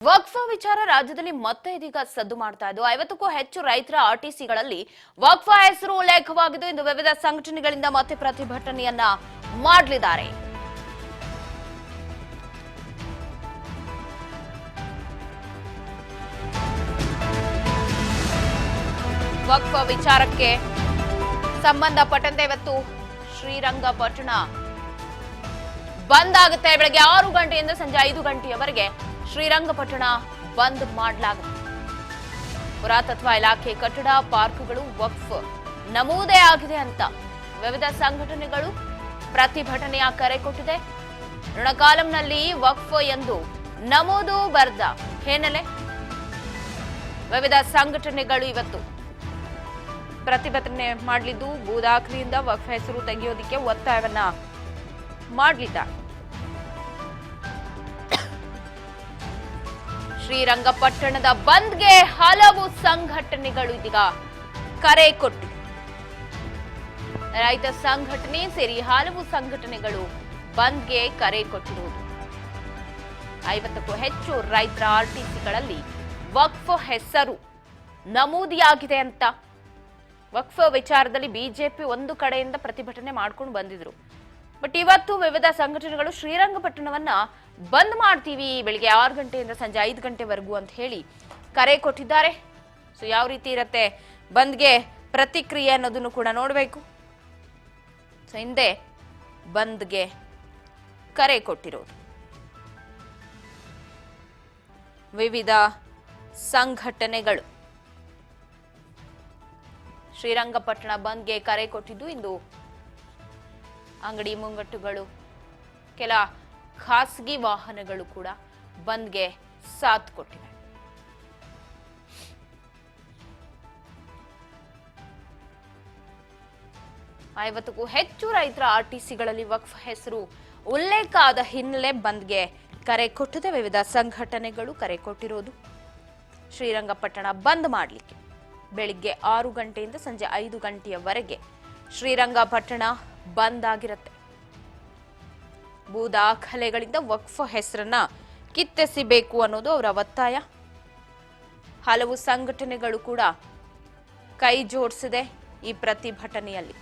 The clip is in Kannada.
ವಕ್ಫ್ ವಿಚಾರ ರಾಜ್ಯದಲ್ಲಿ ಮತ್ತೆ ಇದೀಗ ಸದ್ದು ಮಾಡ್ತಾ ಇದ್ದು 50ಕ್ಕೂ ಹೆಚ್ಚು ರೈತರ ಆರ್ಟಿಸಿಗಳಲ್ಲಿ ವಕ್ಫ್ ಹೆಸರು ಉಲ್ಲೇಖವಾಗಿದ್ದು ಇಂದು ವಿವಿಧ ಸಂಘಟನೆಗಳಿಂದ ಮತ್ತೆ ಪ್ರತಿಭಟನೆಯನ್ನ ಮಾಡಲಿದ್ದಾರೆ. ವಕ್ಫ್ ವಿಚಾರಕ್ಕೆ ಸಂಬಂಧಪಟ್ಟಂತೆ ಇವತ್ತು ಶ್ರೀರಂಗಪಟ್ಟಣ ಬಂದ್ ಆಗುತ್ತೆ. ಬೆಳಗ್ಗೆ 6 ಗಂಟೆಯಿಂದ ಸಂಜೆ 5 ಗಂಟೆಯವರೆಗೆ ಶ್ರೀರಂಗಪಟ್ಟಣ ಬಂದ್ ಮಾಡಲಾಗುತ್ತೆ. ಪುರಾತತ್ವ ಇಲಾಖೆ ಕಟ್ಟಡ ಪಾರ್ಕ್ಗಳು ವಕ್ಫ್ ನಮೂದೇ ಆಗಿದೆ ಅಂತ ವಿವಿಧ ಸಂಘಟನೆಗಳು ಪ್ರತಿಭಟನೆಯ ಕರೆ ಕೊಟ್ಟಿದೆ. ಋಣಕಾಲಂನಲ್ಲಿ ವಕ್ಫ್ ಎಂದು ನಮೂದು ಬರೆದ ಹಿನ್ನೆಲೆ ವಿವಿಧ ಸಂಘಟನೆಗಳು ಇವತ್ತು ಪ್ರತಿಭಟನೆ ಮಾಡಲಿದ್ದು ಭೂದಾಖಲೆಯಿಂದ ವಕ್ಫ್ ಹೆಸರು ತೆಗೆಯೋದಕ್ಕೆ ಒತ್ತಾಯವನ್ನ ಮಾಡಲಿದ್ದಾರೆ. ಶ್ರೀರಂಗಪಟ್ಟಣದ ಬಂದ್ಗೆ ಹಲವು ಸಂಘಟನೆಗಳು ಇದೀಗ ಕರೆ ಕೊಟ್ಟಿವೆ. ರೈತ ಸಂಘಟನೆ ಸೇರಿ ಹಲವು ಸಂಘಟನೆಗಳು ಬಂದ್ಗೆ ಕರೆ ಕೊಟ್ಟಿರುವುದು. 50ಕ್ಕೂ ಹೆಚ್ಚು ರೈತರ ಆರ್ಟಿಸಿಗಳಲ್ಲಿ ವಕ್ಫ್ ಹೆಸರು ನಮೂದಿಯಾಗಿದೆ ಅಂತ ವಕ್ಫ್ ವಿಚಾರದಲ್ಲಿ ಬಿಜೆಪಿ ಒಂದು ಕಡೆಯಿಂದ ಪ್ರತಿಭಟನೆ ಮಾಡ್ಕೊಂಡು ಬಂದಿದ್ರು. ಬಟ್ ಇವತ್ತು ವಿವಿಧ ಸಂಘಟನೆಗಳು ಶ್ರೀರಂಗಪಟ್ಟಣವನ್ನ ಬಂದ್ ಮಾಡ್ತೀವಿ ಬೆಳಿಗ್ಗೆ 6 ಗಂಟೆಯಿಂದ ಸಂಜೆ 5 ಗಂಟೆವರೆಗೂ ಅಂತ ಹೇಳಿ ಕರೆ ಕೊಟ್ಟಿದ್ದಾರೆ. ಸೊ ಯಾವ ರೀತಿ ಇರುತ್ತೆ ಬಂದ್ಗೆ ಪ್ರತಿಕ್ರಿಯೆ ಅನ್ನೋದನ್ನು ಕೂಡ ನೋಡಬೇಕು. ಸೊ ಹಿಂದೆ ಬಂದ್ಗೆ ಕರೆ ಕೊಟ್ಟಿರೋದು ವಿವಿಧ ಸಂಘಟನೆಗಳು. ಶ್ರೀರಂಗಪಟ್ಟಣ ಬಂದ್ಗೆ ಕರೆ ಕೊಟ್ಟಿದ್ದು ಇಂದು ಅಂಗಡಿ ಮುಂಗಟ್ಟುಗಳು, ಕೆಲ ಖಾಸಗಿ ವಾಹನಗಳು ಕೂಡ ಬಂದ್ಗೆ ಸಾಥ್ ಕೊಟ್ಟಿವೆ. ಐವತ್ತಕ್ಕೂ ಹೆಚ್ಚು ರೈತರ ಆರ್ಟಿಸಿಗಳಲ್ಲಿ ವಕ್ಫ್ ಹೆಸರು ಉಲ್ಲೇಖ ಆದ ಹಿನ್ನೆಲೆ ಬಂದ್ಗೆ ಕರೆ ಕೊಟ್ಟಿದೆ. ವಿವಿಧ ಸಂಘಟನೆಗಳು ಕರೆ ಕೊಟ್ಟಿರೋದು ಶ್ರೀರಂಗಪಟ್ಟಣ ಬಂದ್ ಮಾಡಲಿಕ್ಕೆ ಬೆಳಿಗ್ಗೆ 6 ಗಂಟೆಯಿಂದ ಸಂಜೆ 5 ಗಂಟೆಯವರೆಗೆ ಶ್ರೀರಂಗಪಟ್ಟಣ ಬಂದ್ ಆಗಿರುತ್ತೆ. ಭೂ ದಾಖಲೆಗಳಿಂದ ವಕ್ಫ್ ಹೆಸರನ್ನ ಕಿತ್ತೆಸಿಬೇಕು ಅನ್ನೋದು ಅವರ ಒತ್ತಾಯ. ಹಲವು ಸಂಘಟನೆಗಳು ಕೂಡ ಕೈ ಜೋಡಿಸಿದೆ ಈ ಪ್ರತಿಭಟನೆಯಲ್ಲಿ.